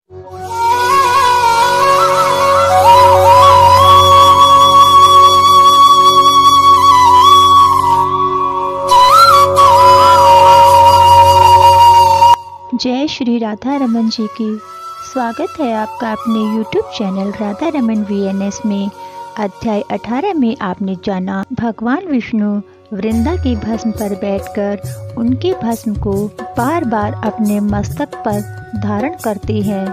जय श्री राधा रमन जी की। स्वागत है आपका अपने YouTube channel Radha Raman VNS में। अध्याय 18 में आपने जाना भगवान विष्णु वृंदा की भस्म पर बैठकर उनके भस्म को बार बार अपने मस्तक पर धारण करते हैं।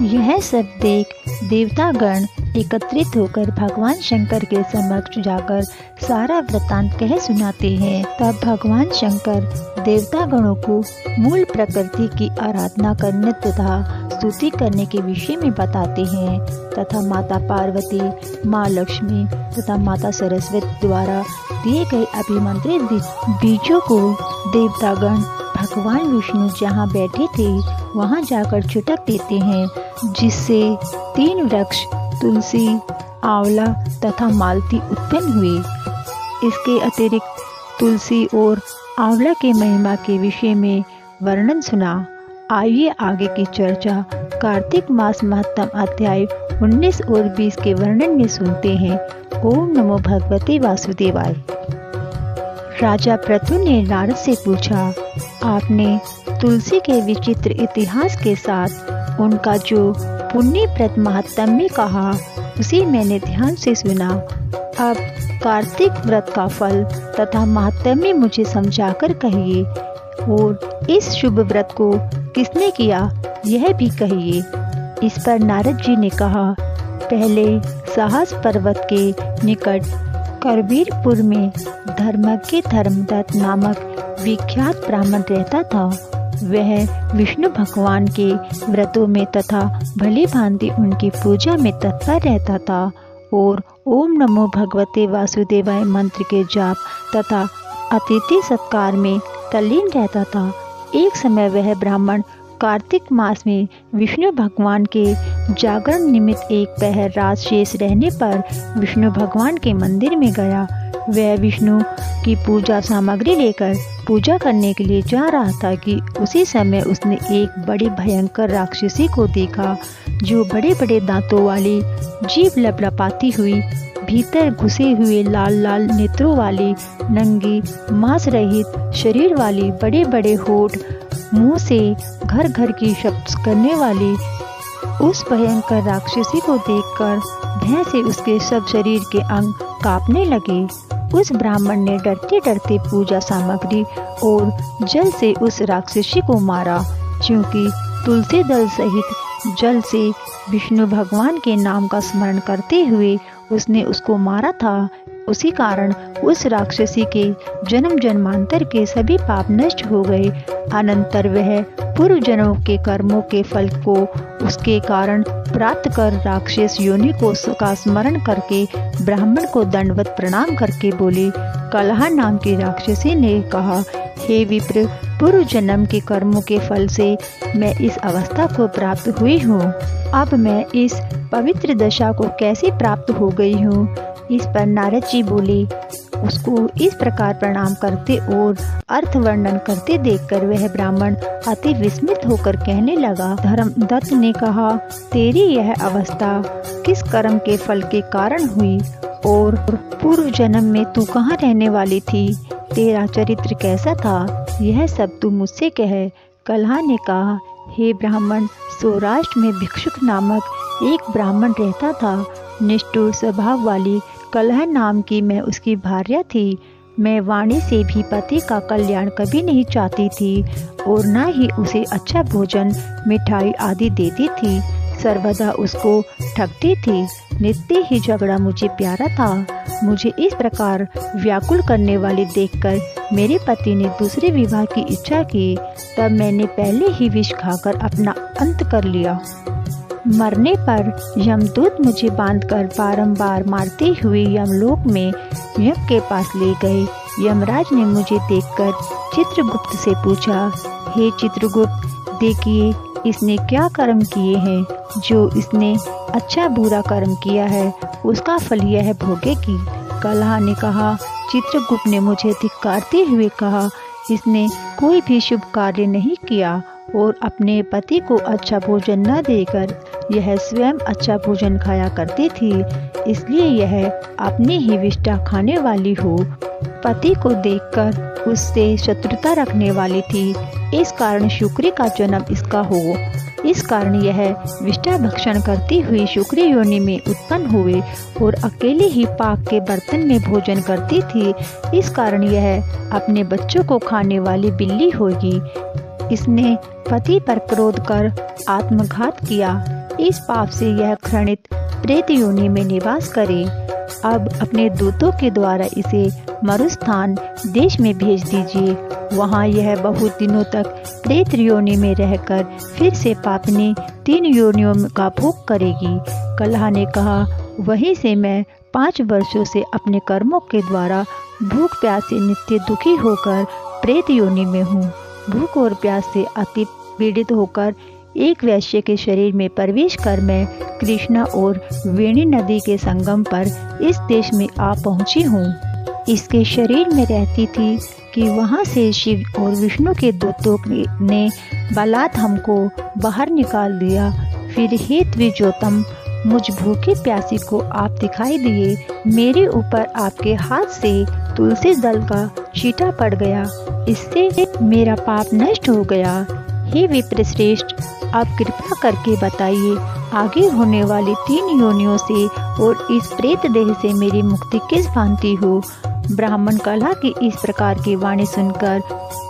यह सब देख देवतागण एकत्रित होकर भगवान शंकर के समक्ष जाकर सारा वृतांत कह सुनाते हैं। तब भगवान शंकर देवतागणों को मूल प्रकृति की आराधना करने तथा स्तुति करने के विषय में बताते हैं तथा माता पार्वती, माँ लक्ष्मी तथा माता सरस्वती द्वारा दिए गए अभिमंत्रित बीजों को देवतागण भगवान विष्णु जहाँ बैठे थे वहाँ जाकर छिटक देते हैं, जिससे 3 वृक्ष तुलसी, आंवला तथा मालती उत्पन्न हुए। इसके अतिरिक्त तुलसी और आंवला के महिमा के विषय में वर्णन सुना। आइए आगे की चर्चा कार्तिक मास महत्तम अध्याय 19 और 20 के वर्णन में सुनते हैं। ओम नमो भगवते वासुदेवाय। राजा पृथु ने नारद से पूछा, आपने तुलसी के विचित्र इतिहास के साथ उनका जो पुण्यप्रद महात्म्य कहा उसे मैंने ध्यान से सुना। अब कार्तिक व्रत का फल तथा महात्म्य मुझे समझाकर कहिए, और इस शुभ व्रत को किसने किया यह भी कहिए। इस पर नारद जी ने कहा, पहले साहस पर्वत के निकट करवीरपुर में धर्मज्ञ धर्मदत्त नामक विख्यात ब्राह्मण रहता था। वह विष्णु भगवान के व्रतों में तथा भली भांति उनकी पूजा में तत्पर रहता था और ओम नमो भगवते वासुदेवाय मंत्र के जाप तथा अतिथि सत्कार में तल्लीन रहता था। एक समय वह ब्राह्मण कार्तिक मास में विष्णु भगवान के जागरण निमित्त एक पहर रात शेष रहने पर विष्णु भगवान के मंदिर में गया। वह विष्णु की पूजा सामग्री लेकर पूजा करने के लिए जा रहा था कि उसी समय उसने एक बड़ी भयंकर राक्षसी को देखा, जो बड़े बड़े दांतों वाली, जीभ लपलपाती हुई, भीतर घुसे हुए लाल लाल नेत्रों वाली, नंगी मांस रहित शरीर वाली, बड़े बड़े होठ, मुंह से घर घर की शब्द करने वाली उस भयंकर राक्षसी को देखकर भय से उसके सब शरीर के अंग कांपने लगे। उस ब्राह्मण ने डरते डरते पूजा सामग्री और जल से उस राक्षसी को मारा। क्योंकि तुलसी दल सहित जल से विष्णु भगवान के नाम का स्मरण करते हुए उसने उसको मारा था, उसी कारण उस राक्षसी के जन्म जन्मांतर के सभी पाप नष्ट हो गए। अनंतर वह पूर्व जन्मों के कर्मों के फल को उसके कारण प्राप्त कर राक्षस योनि को का स्मरण करके ब्राह्मण को दंडवत प्रणाम करके बोले। कलहा नाम की राक्षसी ने कहा, हे विप्र, पूर्व जन्म के कर्मों के फल से मैं इस अवस्था को प्राप्त हुई हूँ। अब मैं इस पवित्र दशा को कैसे प्राप्त हो गई हूँ। इस पर नारद जी बोले। उसको इस प्रकार प्रणाम करते और अर्थ वर्णन करते देखकर वह ब्राह्मण अति विस्मित होकर कहने लगा। धर्मदत्त ने कहा, तेरी यह अवस्था किस कर्म के फल के कारण हुई और पूर्व जन्म में तू कहाँ रहने वाली थी? तेरा चरित्र कैसा था? यह सब तू मुझसे कह। कलहा ने कहा, हे ब्राह्मण, सौराष्ट्र में भिक्षुक नामक एक ब्राह्मण रहता था। निष्ठुर स्वभाव वाली कलह नाम की मैं उसकी भार्या थी। मैं वाणी से भी पति का कल्याण कभी नहीं चाहती थी और न ही उसे अच्छा भोजन, मिठाई आदि देती थी। सर्वदा उसको ठगती थी। नित्य ही झगड़ा मुझे प्यारा था। मुझे इस प्रकार व्याकुल करने वाली देखकर मेरे पति ने दूसरे विवाह की इच्छा की। तब मैंने पहले ही विष खाकर अपना अंत कर लिया। मरने पर यमदूत मुझे बांधकर बारंबार मारते हुए यमलोक में यम के पास ले गए। यमराज ने मुझे देखकर चित्रगुप्त से पूछा, हे चित्रगुप्त, देखिए इसने क्या कर्म किए हैं। जो इसने अच्छा बुरा कर्म किया है उसका फल यह भोगेगी। कलहा ने कहा। चित्रगुप्त ने मुझे धिक्कारते हुए कहा, इसने कोई भी शुभ कार्य नहीं किया और अपने पति को अच्छा भोजन न देकर यह स्वयं अच्छा भोजन खाया करती थी, इसलिए यह अपनी ही विष्ठा खाने वाली हो। पति को देखकर उससे शत्रुता रखने वाली थी, इस कारण शुक्री का जन्म इसका हो। इस कारण यह विष्ठा भक्षण करती हुई शुक्री योनि में उत्पन्न हुए और अकेले ही पाक के बर्तन में भोजन करती थी, इस कारण यह अपने बच्चों को खाने वाली बिल्ली होगी। इसने पति पर क्रोध कर आत्मघात किया, इस पाप से यह घृणित प्रेत योनि में निवास करे। अब अपने दूतों के द्वारा इसे मरुस्थान देश में भेज दीजिए, वहाँ यह बहुत दिनों तक प्रेत योनि में रहकर फिर से पापनी 3 योनियों का भोग करेगी। कलहा ने कहा, वहीं से मैं 5 वर्षों से अपने कर्मों के द्वारा भूख प्यास से नित्य दुखी होकर प्रेत योनि में हूँ। भूख और प्यास से अति पीड़ित होकर एक वैश्य के शरीर में प्रवेश कर मैं कृष्णा और वेणी नदी के संगम पर इस देश में आ पहुँची हूँ। इसके शरीर में रहती थी कि वहाँ से शिव और विष्णु के दूतों ने बलात् हमको बाहर निकाल दिया। फिर हे द्विजोतम, मुझ भूखे प्यासी को आप दिखाई दिए। मेरे ऊपर आपके हाथ से तुलसी दल का छींटा पड़ गया, इससे मेरा पाप नष्ट हो गया। हे विप्रश्रेष्ठ, आप कृपा करके बताइए आगे होने वाली 3 योनियों से और इस प्रेत देह से मेरी मुक्ति किस भांति हो। ब्राह्मण कलहा की इस प्रकार की वाणी सुनकर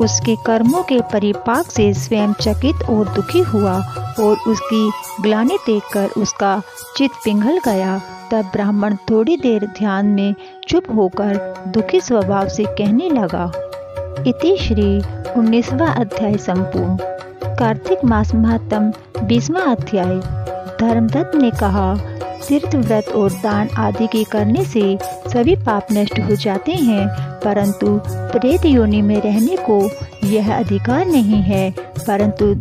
उसके कर्मों के परिपाक से स्वयं चकित और दुखी हुआ और उसकी ग्लानि देखकर उसका चित्त पिघल गया। तब ब्राह्मण थोड़ी देर ध्यान में चुप होकर दुखी स्वभाव से कहने लगा। इति श्री 19वां अध्याय संपूर्ण। कार्तिक मास महात्म्य 20वां अध्याय। धर्मदत्त ने कहा, तीर्थ व्रत और दान आदि के करने से सभी पाप नष्ट हो जाते हैं, परंतु प्रेत योनि में रहने को यह अधिकार नहीं है। परंतु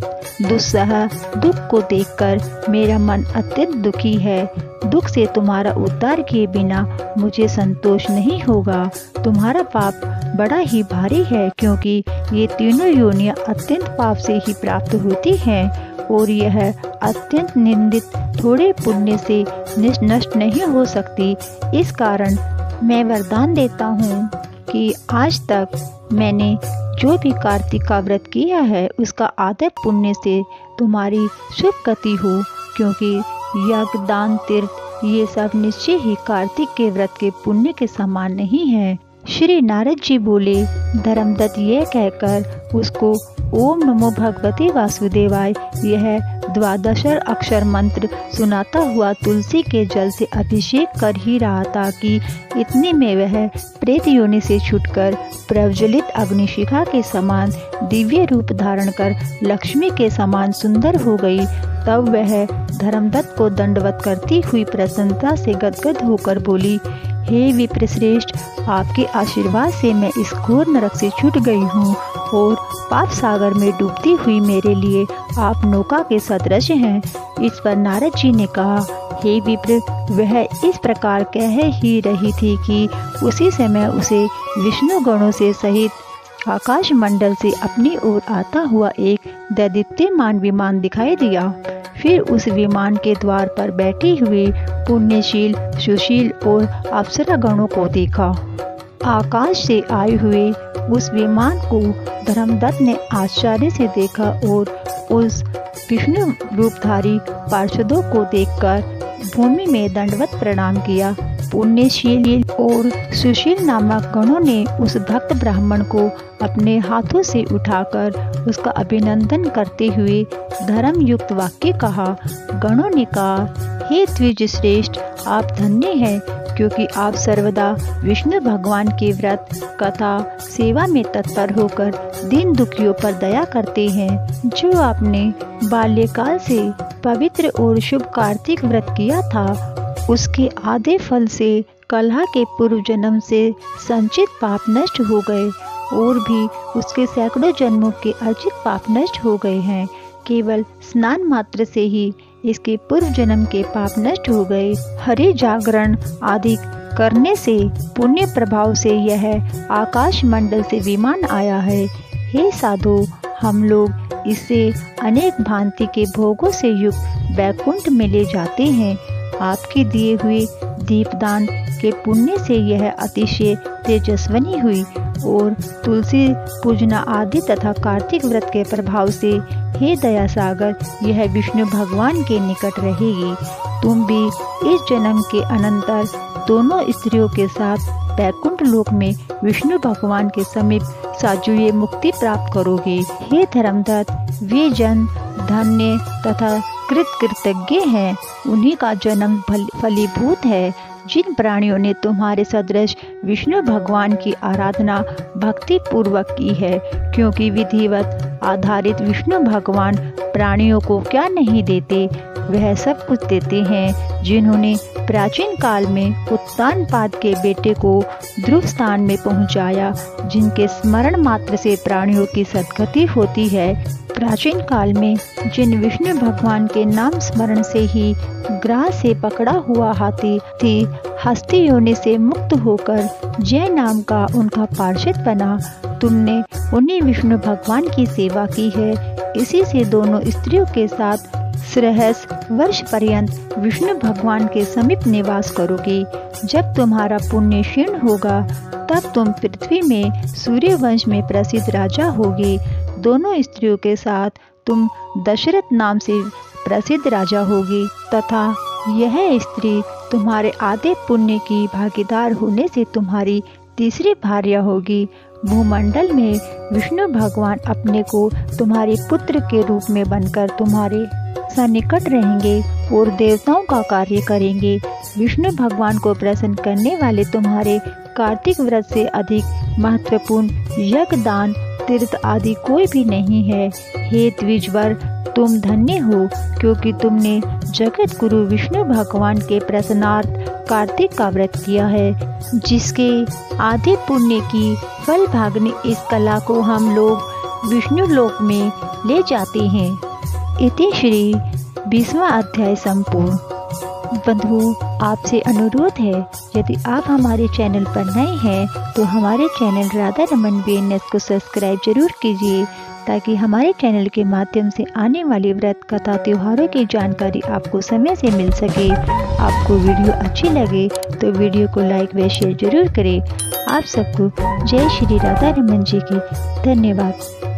दुस्सह दुख को देखकर मेरा मन अत्यंत दुखी है। दुख से तुम्हारा उद्धार किए बिना मुझे संतोष नहीं होगा। तुम्हारा पाप बड़ा ही भारी है, क्योंकि ये तीनों योनियां अत्यंत पाप से ही प्राप्त होती हैं और यह अत्यंत निंदित थोड़े पुण्य से नष्ट नहीं हो सकती। इस कारण मैं वरदान देता हूँ कि आज तक मैंने जो भी कार्तिक का व्रत किया है उसका आधा पुण्य से तुम्हारी शुभ गति हो, क्योंकि यज्ञ दान तीर्थ ये सब निश्चय ही कार्तिक के व्रत के पुण्य के समान नहीं है। श्री नारद जी बोले, धर्मदत्त यह कहकर उसको ओम नमो भगवते वासुदेवाय यह 12 अक्षर मंत्र सुनाता हुआ तुलसी के जल से अभिषेक कर ही रहा था कि इतने में वह प्रेत योनि से छूटकर प्रज्वलित अग्निशिखा के समान दिव्य रूप धारण कर लक्ष्मी के समान सुंदर हो गई। तब वह धर्मदत्त को दंडवत करती हुई प्रसन्नता से गदगद होकर बोली, हे विप्रश्रेष्ठ, आपके आशीर्वाद से मैं इस घोर नरक से छूट गई हूँ और पाप सागर में डूबती हुई मेरे लिए आप नौका के सदृश हैं। इस पर नारद जी ने कहा, हे विप्र, वह इस प्रकार कह ही रही थी कि उसी समय उसे विष्णु गणों से सहित आकाश मंडल से अपनी ओर आता हुआ एक दैदीप्यमान विमान दिखाई दिया। फिर उस विमान के द्वार पर बैठी हुई पुण्यशील, सुशील और अप्सरा गणों को देखा। आकाश से आए हुए उस विमान को धर्मदत्त ने आश्चर्य से देखा और उस विष्णु रूपधारी पार्षदों को देखकर भूमि में दंडवत प्रणाम किया। पुण्यशील और सुशील नामक गणों ने उस भक्त ब्राह्मण को अपने हाथों से उठाकर उसका अभिनंदन करते हुए धर्म युक्त वाक्य कहा। गणों ने कहा, हे द्विज श्रेष्ठ, आप धन्य हैं, क्योंकि आप सर्वदा विष्णु भगवान के व्रत कथा सेवा में तत्पर होकर दीन दुखियों पर दया करते हैं। जो आपने बाल्यकाल से पवित्र और शुभ कार्तिक व्रत किया था, उसके आधे फल से कलहा के पूर्व जन्म से संचित पाप नष्ट हो गए और भी उसके सैकड़ों जन्मों के अर्जित पाप नष्ट हो गए हैं। केवल स्नान मात्र से ही इसके पूर्व जन्म के पाप नष्ट हो गए। हरि जागरण आदि करने से पुण्य प्रभाव से यह आकाश मंडल से विमान आया है। हे साधु, हम लोग इससे अनेक भांति के भोगों से युक्त वैकुंठ में ले जाते हैं। आपके दिए हुए दीपदान के पुण्य से यह अतिशय तेजस्विनी हुई और तुलसी पूजना आदि तथा कार्तिक व्रत के प्रभाव से हे दया सागर यह विष्णु भगवान के निकट रहेगी। तुम भी इस जन्म के अनंतर दोनों स्त्रियों के साथ वैकुंठ लोक में विष्णु भगवान के समीप साजुए मुक्ति प्राप्त करोगे। हे धर्मदत्त, वे जन धन्य तथा कृतज्ञ हैं, उन्हीं का जन्म फलीभूत है जिन प्राणियों ने तुम्हारे सदृश विष्णु भगवान की आराधना भक्ति पूर्वक की है, क्योंकि विधिवत आधारित विष्णु भगवान प्राणियों को क्या नहीं देते, वह सब कुछ देते हैं। जिन्होंने प्राचीन काल में उत्तानपाद के बेटे को ध्रुव स्थान में पहुंचाया, जिनके स्मरण मात्र से प्राणियों की सद्गति होती है। प्राचीन काल में जिन विष्णु भगवान के नाम स्मरण से ही ग्राह से पकड़ा हुआ हाथी थी हस्ती योनि से मुक्त होकर जय नाम का उनका पार्षद बना, तुमने उन्हीं विष्णु भगवान की सेवा की है। इसी से दोनों स्त्रियों के साथ सहस्र वर्ष पर्यंत विष्णु भगवान के समीप निवास करोगे। जब तुम्हारा पुण्य क्षीण होगा तब तुम पृथ्वी में सूर्य वंश में प्रसिद्ध राजा होगे। दोनों स्त्रियों के साथ तुम दशरथ नाम से प्रसिद्ध राजा होगी तथा यह स्त्री तुम्हारे आधे पुण्य की भागीदार होने से तुम्हारी तीसरी भार्या होगी। भूमंडल में विष्णु भगवान अपने को तुम्हारे पुत्र के रूप में बनकर तुम्हारे सन्निकट रहेंगे और देवताओं का कार्य करेंगे। विष्णु भगवान को प्रसन्न करने वाले तुम्हारे कार्तिक व्रत से अधिक महत्वपूर्ण यज्ञ दान तीर्थ आदि कोई भी नहीं है। हे द्विजवर, तुम धन्य हो, क्योंकि तुमने जगत गुरु विष्णु भगवान के प्रसन्नार्थ कार्तिक का व्रत किया है, जिसके आधे पुण्य की फल भागने इस कला को हम लोग विष्णु लोक में ले जाते हैं। इति श्री 20वां अध्याय संपूर्ण। बंधु, आपसे अनुरोध है, यदि आप हमारे चैनल पर नए हैं तो हमारे चैनल राधा रमन VNS को सब्सक्राइब जरूर कीजिए, ताकि हमारे चैनल के माध्यम से आने वाली व्रत कथा त्योहारों की जानकारी आपको समय से मिल सके। आपको वीडियो अच्छी लगे तो वीडियो को लाइक व शेयर जरूर करें। आप सबको जय श्री राधा रमन जी की धन्यवाद।